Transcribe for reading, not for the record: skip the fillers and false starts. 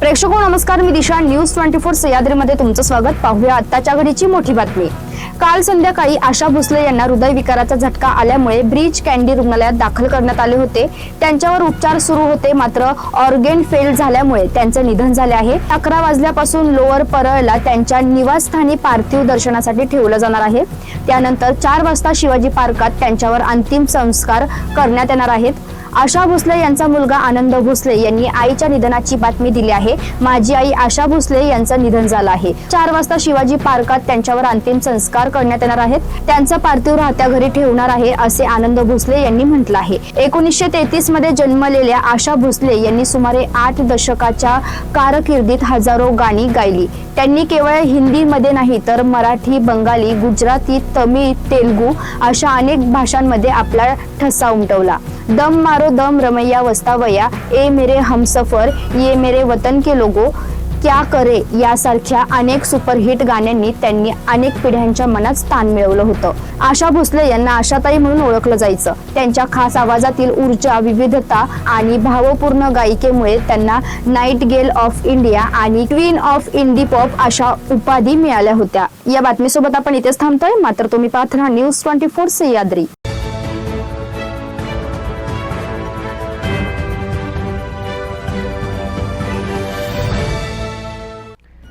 प्रेक्षको नमस्कार, मी दिशा. न्यूज 24 सह्याद्रीमध्ये तुमचं स्वागत. पाहूया आत्ताच्या घडीची मोठी बातमी. काल संध्याकाळी आशा भोसले यांना हृदयविकाराचा झटका आल्यामुळे ब्रीच कँडी रुग्णालयात दाखल करण्यात आले होते. त्यांच्यावर उपचार सुरू होते, मात्र ऑर्गेन फेल झाल्यामुळे त्यांचे निधन झाले आहे. 11 वाजल्यापासून लोअर परळला त्यांच्या निवासस्थानी पार्थिव दर्शनासाठी ठेवलं जाणार आहे. त्यानंतर 4 वाजता शिवाजी पार्कात त्यांच्यावर अंतिम संस्कार करण्यात येणार आहेत. आशा भोसले यांचा मुलगा आनंद भोसले यांनी आईच्या निधनाची बातमी दिली आहे. माझी आई आशा भोसले यांचं निधन झालं आहे. 4 वाजता शिवाजी पार्कात त्यांच्यावर अंतिम संस्कार करण्यात येणार आहेत. त्यांचं पार्थिव राहत्या घरी ठेवणार आहे, असे आनंद भोसले यांनी म्हटलं आहे. 1933 मध्ये जन्मलेल्या आशा भोसले यांनी सुमारे 8 दशकाच्या कारकिर्दीत हजारो गाणी गायली. त्यांनी केवळ हिंदीमध्ये नाही तर मराठी, बंगाली, गुजराती, तमिळ, तेलुगू अशा अनेक भाषांमध्ये आपला ठसा उमटवला. दम मारो दम, रमैया वस्तावया, ए मेरे हमसफर, ये मेरे वतन के लोगो, क्या करे यासारख्या अनेक सुपरहिट गाण्यांनी त्यांनी अनेक पिढ्यांच्या मनात स्थान मिळवलं होतं. आशा भोसले यांना आशाताई म्हणून ओळखलं जायचं. त्यांच्या खास आवाजातील ऊर्जा, विविधता आणि भावपूर्ण गायिकेमुळे त्यांना नाईटगेल ऑफ इंडिया आणि क्वीन ऑफ इंडी पॉप अशा उपाधी मिळाल्या होत्या. या बातमीसोबत आपण इथेच थांबतोय, मात्र तुम्ही पाहत राहा न्यूज 24 सह्याद्री.